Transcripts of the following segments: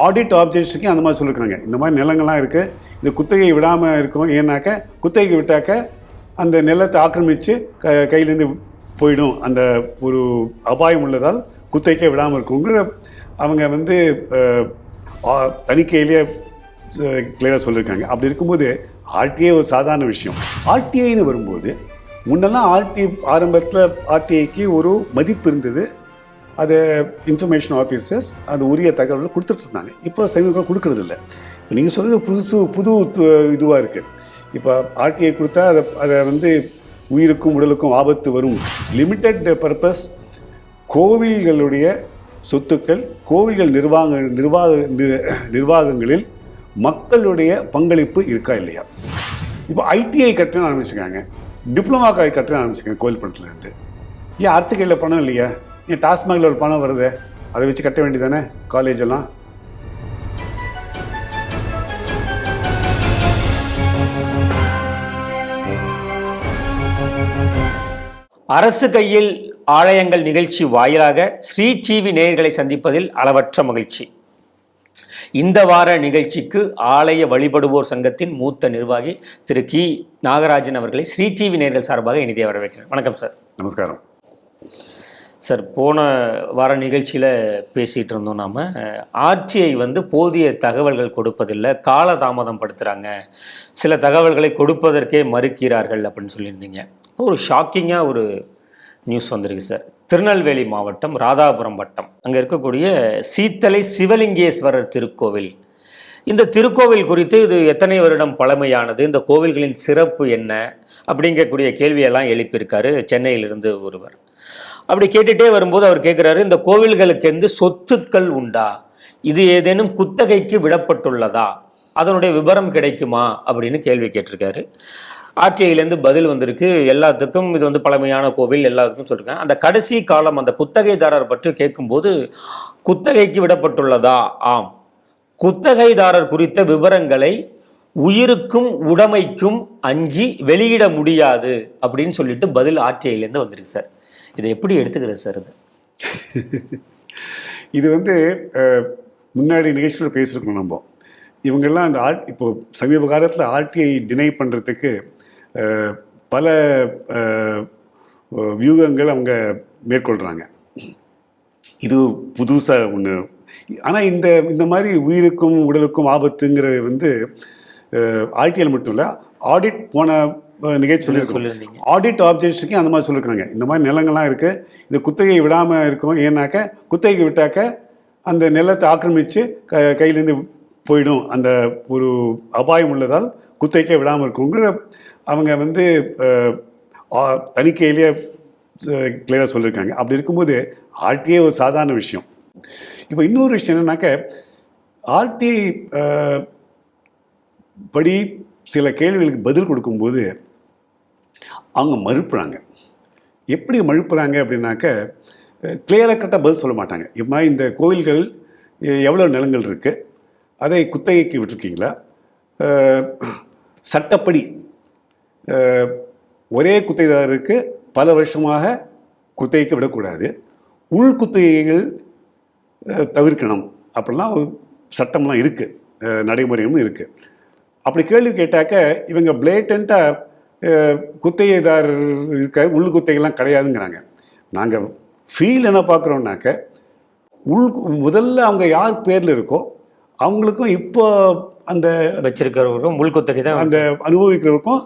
Audit ஆப்ஜெக்ட்ஸுக்கு அந்த மாதிரி சொல்லியிருக்காங்க. இந்த மாதிரி நிலங்கள்லாம் இருக்குது, இது குத்தகை விடாமல் இருக்கும். ஏன்னாக்க குத்தகைக்கு விட்டாக்க அந்த நிலத்தை ஆக்கிரமித்து கையிலேருந்து போயிடும், அந்த ஒரு அபாயம் உள்ளதால் குத்தகைக்கே விடாமல் இருக்குங்கிற அவங்க தணிக்கையிலேயே கிளியராக சொல்லியிருக்காங்க. அப்படி இருக்கும்போது ஆர்டிஐ ஒரு சாதாரண விஷயம். ஆர்டிஐன்னு வரும்போது முன்னெல்லாம் ஆரம்பத்தில் ஆர்டிஐக்கு ஒரு மதிப்பு இருந்தது. அது இன்ஃபர்மேஷன் ஆஃபீஸர்ஸ் அது உரிய தகவல்கள் கொடுத்துட்டு இருந்தாங்க. இப்போ சமீபம் கொடுக்கறது இல்லை. இப்போ நீங்கள் சொல்கிறது புது இதுவாக இருக்குது. இப்போ ஆர்டிஐ கொடுத்தா அதை உயிருக்கும் உடலுக்கும் ஆபத்து வரும். லிமிட்டட் பர்பஸ் கோவில்களுடைய சொத்துக்கள், கோவில்கள் நிர்வாகங்களில் மக்களுடைய பங்களிப்பு இருக்கா இல்லையா? இப்போ ஐடிஐ கட்டணம் ஆரம்பிச்சிருக்காங்க, டிப்ளமா கட்டணம் ஆரம்பிச்சிருக்காங்க கோவில் பணத்துலேருந்து. ஏன் அரசு கையில் பணம் இல்லையா? ஏன் டாஸ்மாகில் ஒரு பணம் வருது, அதை வச்சு கட்ட வேண்டியதானே காலேஜ் எல்லாம்? அரசு கையில் ஆலயங்கள் நிகழ்ச்சி வாயிலாக ஸ்ரீ டிவி நேயர்களை சந்திப்பதில் அளவற்ற மகிழ்ச்சி. இந்த வார நிகழ்ச்சிக்கு ஆலய வழிபடுவோர் சங்கத்தின் மூத்த நிர்வாகி திரு கி நாகராஜன் அவர்களை ஸ்ரீ டிவி நேயர்கள் சார்பாக இனிதே வரவேற்கிறேன். வணக்கம் சார். நமஸ்காரம் சார். போன வார நிகழ்ச்சியில் பேசிகிட்டு இருந்தோம். நாம் ஆர்டிஐ போதிய தகவல்கள் கொடுப்பதில்லை, காலதாமதம் படுத்துகிறாங்க, சில தகவல்களை கொடுப்பதற்கே மறுக்கிறார்கள் அப்படின்னு சொல்லியிருந்தீங்க. ஒரு ஷாக்கிங்காக ஒரு நியூஸ் வந்திருக்கு சார். திருநெல்வேலி மாவட்டம் ராதாபுரம் வட்டம் அங்கே இருக்கக்கூடிய சீத்தலை சிவலிங்கேஸ்வரர் திருக்கோவில், இந்த திருக்கோவில் குறித்து இது எத்தனை வருடம் பழமையானது, இந்த கோவில்களின் சிறப்பு என்ன அப்படிங்கக்கூடிய கேள்வியெல்லாம் எழுப்பியிருக்காரு சென்னையிலிருந்து ஒருவர். அப்படி கேட்டுகிட்டே வரும்போது அவர் கேட்குறாரு, இந்த கோவில்களுக்கு சொத்துக்கள் உண்டா, இது ஏதேனும் குத்தகைக்கு விடப்பட்டுள்ளதா, அதனுடைய விவரம் கிடைக்குமா அப்படின்னு கேள்வி கேட்டிருக்காரு. ஆர்டிஐலேருந்து பதில் வந்திருக்கு, எல்லாத்துக்கும் இது பழமையான கோவில் எல்லாத்துக்கும் சொல்லியிருக்காங்க. அந்த கடைசி காலம் அந்த குத்தகைதாரர் பற்றி கேட்கும்போது, குத்தகைக்கு விடப்பட்டுள்ளதா? ஆம், குத்தகைதாரர் குறித்த விவரங்களை உயிருக்கும் உடைமைக்கும் அஞ்சி வெளியிட முடியாது அப்படின்னு சொல்லிட்டு பதில் ஆர்டிஐலேருந்து வந்திருக்கு சார். இதை எப்படி எடுத்துக்கிறது சார்? இது முன்னாடி நிகழ்ச்சியில் பேசியிருக்கணும். நம்ம இவங்கெல்லாம் அந்த இப்போ சமீப காலத்தில் ஆர்டிஐ டினை பண்ணுறதுக்கு பல வியூகங்கள் அவங்க மேற்கொள்கிறாங்க. இது புதுசாக ஒன்று. ஆனால் இந்த மாதிரி உயிருக்கும் உடலுக்கும் ஆபத்துங்கிறது ஆர்டிஐயில் மட்டும் இல்லை, ஆடிட் போன நிகழ்ச்சி சொல்லியிருக்கீங்க. ஆடிட் ஆப்ஜெக்ட்ஸுக்கு அந்த மாதிரி சொல்லியிருக்காங்க. இந்த மாதிரி நிலங்கள்லாம் இருக்குது, இது குத்தகை விடாமல் இருக்கும். ஏன்னாக்க குத்தகைக்கு விட்டாக்க அந்த நிலத்தை ஆக்கிரமித்து கையிலேருந்து போயிடும், அந்த ஒரு அபாயம் உள்ளதால் குத்தகைக்கே விடாமல் இருக்குங்கிற அவங்க தணிக்கையிலேயே கிளியராக சொல்லியிருக்காங்க. அப்படி இருக்கும்போது ஆர்டிஐ ஒரு சாதாரண விஷயம். இப்போ இன்னொரு விஷயம் என்னன்னாக்க, ஆர்டிஐ படி சில கேள்விகளுக்கு பதில் கொடுக்கும்போது அவங்க மறுப்புறாங்க. எப்படி மறுப்புறாங்க அப்படின்னாக்க, கிளியராக கட்டாக பதில் சொல்ல மாட்டாங்க. இது மாதிரி இந்த கோவில்கள் எவ்வளோ நிலங்கள் இருக்குது, அதை குத்தகைக்கு விட்டுருக்கீங்களா, சட்டப்படி ஒரே குத்தகைதாரருக்கு பல வருஷமாக குத்தகைக்கு விடக்கூடாது, உள் குத்தகைகள் தவிர்க்கணும் அப்படிலாம் ஒரு சட்டம்லாம் இருக்குது, நடைமுறையும் இருக்குது. அப்படி கேள்வி கேட்டாக்க இவங்க பிளேட்டண்ட்டாக குத்தகைதாரர் இருக்க உள் குத்தகைலாம் கிடையாதுங்கிறாங்க. நாங்கள் ஃபீல் என்ன பார்க்குறோம்னாக்க, முதல்ல அவங்க யார் பேரில் இருக்கோ அவங்களுக்கும் இப்போ அந்த வச்சிருக்கிறவருக்கும் உள் குத்தகை தான், அந்த அனுபவிக்கிறவருக்கும்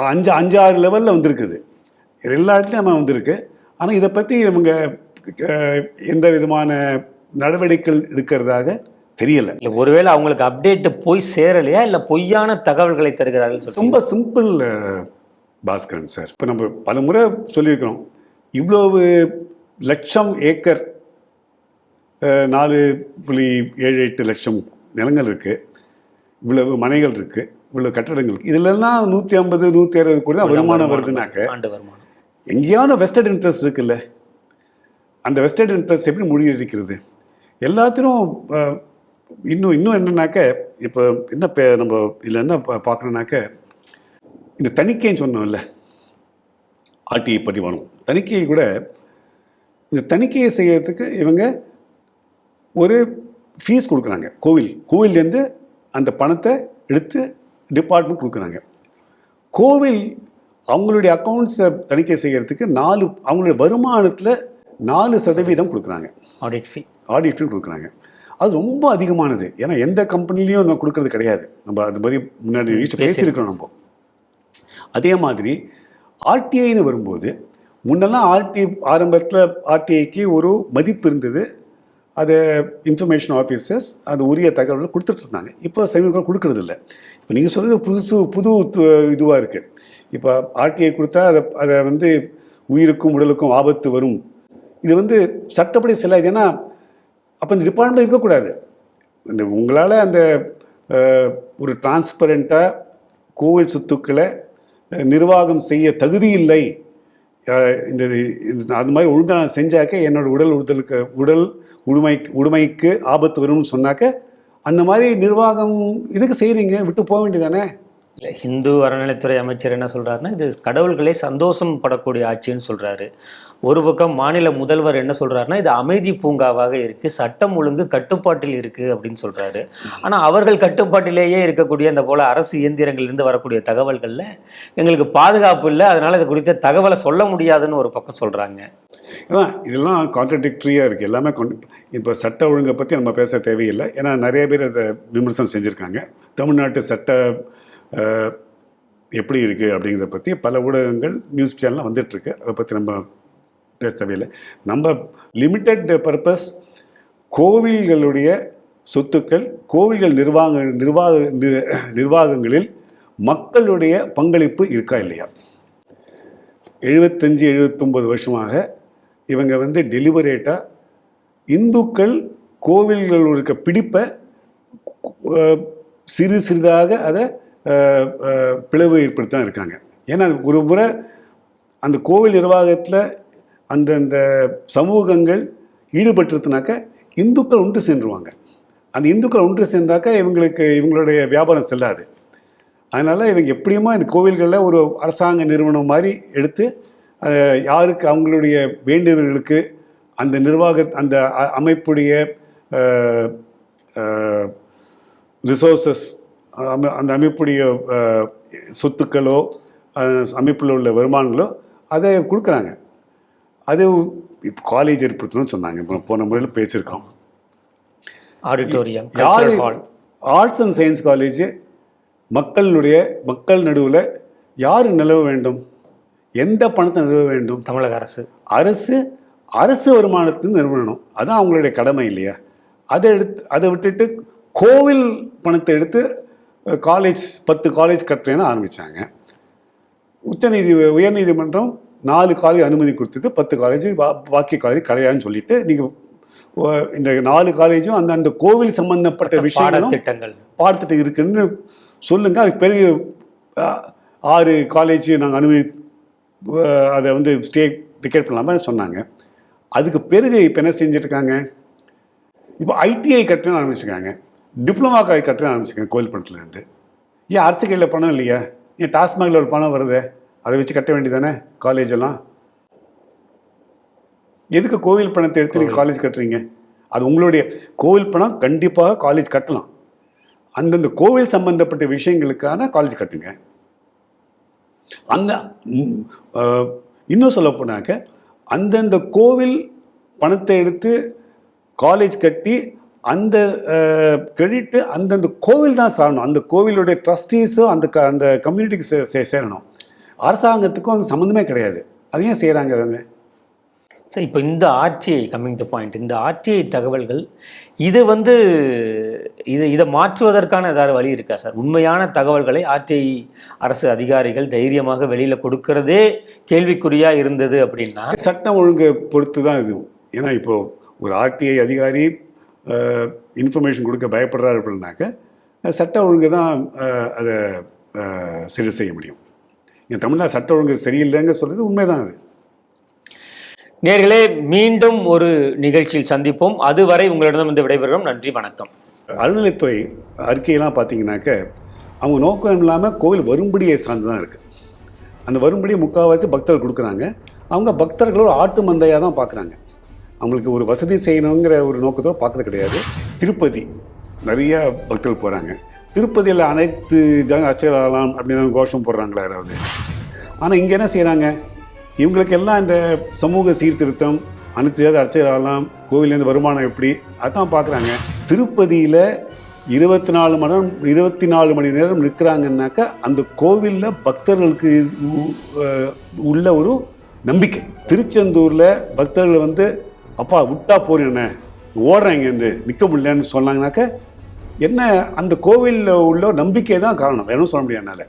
5-6 லெவலில் வந்திருக்குது. எல்லா இடத்துலையும் நம்ம வந்திருக்கு. ஆனால் இதை பற்றி இவங்க எந்த விதமான நடவடிக்கைகள் எடுக்கிறதாக தெரியலை. இல்லை, ஒருவேளை அவங்களுக்கு அப்டேட் போய் சேரலையா, இல்லை பொய்யான தகவல்களை தருகிறார்கள்? ரொம்ப சிம்பிள் பாஸ்கரன் சார். இப்போ நம்ம பல முறை சொல்லியிருக்கிறோம், இவ்வளவு லட்சம் ஏக்கர் 4.78 லட்சம் நிலங்கள் இருக்குது, இவ்வளவு மனைகள் இருக்குது, இவ்வளவு கட்டடங்கள் இருக்குது. இதுலலாம் 150-160 கோடி தான் வருமானம் வருதுனாக்க, ஆண்டு வருமானம் எங்கேயான வெஸ்டட் இன்ட்ரெஸ்ட் இருக்குல்ல, அந்த வெஸ்டட் இன்ட்ரெஸ்ட் எப்படி முறியடிக்கிறது? எல்லாத்திலும் இன்னும் என்னன்னாக்க, இப்போ என்ன நம்ம இதில் என்ன பார்க்கணுன்னாக்க, இந்த தணிக்கைன்னு சொன்னோம்ல, ஆர்டிஐ பற்றி வரும் தணிக்கையை கூட, இந்த தணிக்கையை செய்யறதுக்கு இவங்க ஒரு ஃபீஸ் கொடுக்குறாங்க. கோவில்லேருந்து அந்த பணத்தை எடுத்து டிபார்ட்மெண்ட் கொடுக்குறாங்க. கோவில் அவங்களுடைய அக்கௌண்ட்ஸை தணிக்கை செய்கிறதுக்கு அவங்களுடைய வருமானத்தில் 4% கொடுக்குறாங்க. ஆடிட் ஃபீ கொடுக்குறாங்க. அது ரொம்ப அதிகமானது. ஏன்னா எந்த கம்பெனிலையும் நம்ம கொடுக்கறது கிடையாது. நம்ம அது மாதிரி முன்னாடி பேசியிருக்கிறோம் நம்ம. அதே மாதிரி ஆர்டிஐன்னு வரும்போது முன்னெல்லாம் ஆரம்பத்தில் ஆர்டிஐக்கு ஒரு மதிப்பு இருந்தது. அது இன்ஃபர்மேஷன் ஆஃபீஸர்ஸ் அது உரிய தகவல்களை கொடுத்துட்டு இருந்தாங்க. இப்போ சமீபம் கொடுக்கறது இல்லை. இப்போ நீங்கள் சொல்கிறது புது இதுவாக இருக்குது. இப்போ ஆர்டிஐ கொடுத்தா அதை வந்து உயிருக்கும் உடலுக்கும் ஆபத்து வரும். இது சட்டப்படி செல்லாது. ஏன்னா அப்போ இந்த டிபார்ட்மெண்ட் இருக்கக்கூடாது. உங்களால் அந்த ஒரு டிரான்ஸ்பரண்ட்டாக கோவில் சொத்துக்களை நிர்வாகம் செய்ய தகுதி இல்லை, அது மாதிரி ஒழுங்காக செஞ்சாக்க என்னோடய உடல் உடைமைக்கு ஆபத்து வரும்னு சொன்னாக்க அந்த மாதிரி நிர்வாகம் இதுக்கு செய்கிறீங்க, விட்டு போக வேண்டியதானே? இல்லை, ஹிந்து அறநிலைத்துறை அமைச்சர் என்ன சொல்கிறாருன்னா, இது கடவுள்களே சந்தோஷம் படக்கூடிய ஆட்சின்னு சொல்கிறாரு. ஒரு பக்கம் மாநில முதல்வர் என்ன சொல்கிறாருன்னா, இது அமைதி பூங்காவாக இருக்குது, சட்டம் ஒழுங்கு கட்டுப்பாட்டில் இருக்குது அப்படின்னு சொல்கிறாரு. ஆனால் அவர்கள் கட்டுப்பாட்டிலேயே இருக்கக்கூடிய இந்த போல் அரசு இயந்திரங்கள்லேருந்து வரக்கூடிய தகவல்களில் எங்களுக்கு பாதுகாப்பு இல்லை, அதனால் இது குறித்த தகவலை சொல்ல முடியாதுன்னு ஒரு பக்கம் சொல்கிறாங்க. இதெல்லாம் கான்ட்ரடிக்டரியாக இருக்குது எல்லாமே. இப்போ சட்ட ஒழுங்கை பற்றி நம்ம பேச தேவையில்லை. ஏன்னா நிறைய பேர் அதை விமர்சனம் செஞ்சுருக்காங்க. தமிழ்நாட்டு சட்ட எப்படி இருக்குது அப்படிங்கிறத பற்றி பல ஊடகங்கள் நியூஸ் சேனல்லாம் வந்துட்டுருக்கு. அதை பற்றி நம்ம பேச தேவையில்லை. நம்ம லிமிட்டட் பர்பஸ் கோவில்களுடைய சொத்துக்கள், கோவில்கள் நிர்வாகங்களில் மக்களுடைய பங்களிப்பு இருக்கா இல்லையா? 75-79 வருஷமாக இவங்க டெலிபரேட்டாக இந்துக்கள் கோவில்கள் இருக்க பிடிப்பை சிறிதாக அதை பிளவு ஏற்படுத்தான் இருக்காங்க. ஏன்னா ஒரு முறை அந்த கோவில் நிர்வாகத்தில் அந்தந்த சமூகங்கள் ஈடுபட்டுருதுனாக்க இந்துக்கள் ஒன்று சேர்ந்துருவாங்க. அந்த இந்துக்கள் ஒன்று சேர்ந்தாக்கா இவங்களுடைய வியாபாரம் செல்லாது. அதனால் இவங்க எப்படியுமா இந்த கோவில்களில் ஒரு அரசாங்க நிறுவனம் மாதிரி எடுத்து யாருக்கு அவங்களுடைய வேண்டுதல்களுக்கு அந்த அமைப்புடைய ரிசோர்ஸஸ், அந்த அமைப்புடைய சொத்துக்களோ அமைப்பில் உள்ள வருமானங்களோ அதை கொடுக்குறாங்க. அது இப்போ காலேஜ் ஏற்படுத்தணும்னு சொன்னாங்க. இப்போ போன முறையில் பேசியிருக்கோம். Auditorium, arts and science college மக்கள் நடுவில் யார் நிலவ வேண்டும்? எந்த பணத்தை நிறுவ வேண்டும்? தமிழக அரசு வருமானத்தின் நிறுவனம். அதான் அவங்களுடைய கடமை இல்லையா? அதை விட்டுட்டு கோவில் பணத்தை எடுத்து 10 காலேஜ் கட்டுறேன்னு ஆரம்பித்தாங்க. உயர்நீதிமன்றம் 4 காலேஜ் அனுமதி கொடுத்தது, 10 காலேஜ் பாக்கி காலேஜ் கிடையாதுன்னு சொல்லிட்டு நீங்கள் இந்த 4 காலேஜும் அந்த கோவில் சம்பந்தப்பட்ட விஷயங்களும் பாடத்திட்டம் இருக்குன்னு சொல்லுங்கள். அதுக்கு பிறகு 6 காலேஜ் நாங்கள் அனுமதி அதை ஸ்டேட் டிக்கெட் பண்ணலாமல் சொன்னாங்க. அதுக்கு பிறகு இப்போ என்ன செஞ்சுருக்காங்க? இப்போ ஐடிஐ கட்டுன்னு ஆரம்பிச்சிருக்காங்க, டிப்ளமா காலேஜ் கட்டுன்னு ஆரம்பிச்சிருக்காங்க கோவில் பணத்துலேருந்து. ஏன் அரசு கையில் பணம் இல்லையா? ஏன் டாஸ்மாகில் ஒரு பணம் வருது, அதை வச்சு கட்ட வேண்டியதானே காலேஜெல்லாம்? எதுக்கு கோவில் பணத்தை எடுத்து நீங்கள் காலேஜ் கட்டுறீங்க? அது உங்களுடைய கோவில் பணம், கண்டிப்பாக காலேஜ் கட்டலாம். அந்தந்த கோவில் சம்பந்தப்பட்ட விஷயங்களுக்கான காலேஜ் கட்டுங்க. இன்னும் சொல்ல போனாக்க அந்தந்த கோவில் பணத்தை எடுத்து காலேஜ் கட்டி அந்த கிரெடிட்டு அந்தந்த கோவில் தான் சாரணும். அந்த கோவிலுடைய ட்ரஸ்டீஸும் அந்த கம்யூனிட்டிக்கு சேரணும். அரசாங்கத்துக்கும் அது சம்மந்தமே கிடையாது. அது ஏன் செய்கிறாங்க அவங்க? சார், இப்போ இந்த ஆர்டிஐ கம்மிங் டு பாயிண்ட், இந்த ஆர்டிஐ தகவல்கள் இதை மாற்றுவதற்கான ஏதாவது வழி இருக்கா சார்? உண்மையான தகவல்களை ஆர்டிஐ அரசு அதிகாரிகள் தைரியமாக வெளியில் கொடுக்கறதே கேள்விக்குறியாக இருந்தது அப்படின்னா சட்டம் ஒழுங்கை பொறுத்து தான் இது. ஏன்னா இப்போது ஒரு ஆர்டிஐ அதிகாரி இன்ஃபர்மேஷன் கொடுக்க பயப்படுறாரு அப்படின்னாக்க சட்ட ஒழுங்கு தான் அதை சரி செய்ய முடியும். என் தமிழ்நாடு சட்ட ஒழுங்கு சரியில்லைங்க சொல்கிறது உண்மைதான். அது நேர்களே, மீண்டும் ஒரு நிகழ்ச்சியில் சந்திப்போம். அதுவரை உங்களிடம் விடைபெறுகிறோம். நன்றி, வணக்கம். அறநிலைத்துறை அறிக்கையெல்லாம் பார்த்தீங்கன்னாக்க அவங்க நோக்கம் இல்லாமல் கோவில் வரும்படியை சார்ந்து தான் இருக்குது. அந்த வரும்படியை முக்கால்வாசி பக்தர்கள் கொடுக்குறாங்க. அவங்க பக்தர்களோட ஆட்டு மந்தையாக தான் பார்க்குறாங்க. அவங்களுக்கு ஒரு வசதி செய்யணுங்கிற ஒரு நோக்கத்தோடு பார்க்கறது கிடையாது. திருப்பதி நிறைய பக்தர்கள் போகிறாங்க. திருப்பதியில் அனைத்து அர்ச்சகராகலாம் அப்படின்னு கோஷம் போடுறாங்களா யாராவது? ஆனால் இங்கே என்ன செய்கிறாங்க? இவங்களுக்கு எல்லாம் இந்த சமூக சீர்திருத்தம், அனைத்து அர்ச்சகராகலாம், கோவிலேருந்து வருமானம் எப்படி, அதான் பார்க்குறாங்க. திருப்பதியில் 24 மணி நேரம் நிற்கிறாங்கன்னாக்கா அந்த கோவிலில் பக்தர்களுக்கு உள்ள ஒரு நம்பிக்கை. திருச்செந்தூரில் பக்தர்கள் வந்து அப்பா விட்டா போறேன் ஓடுறேன் இங்கேருந்து நிற்க முடியலன்னு சொன்னாங்கனாக்கா என்ன, அந்த கோவிலில் உள்ள நம்பிக்கை தான் காரணம், வேணும் சொல்ல முடியாது என்னால்.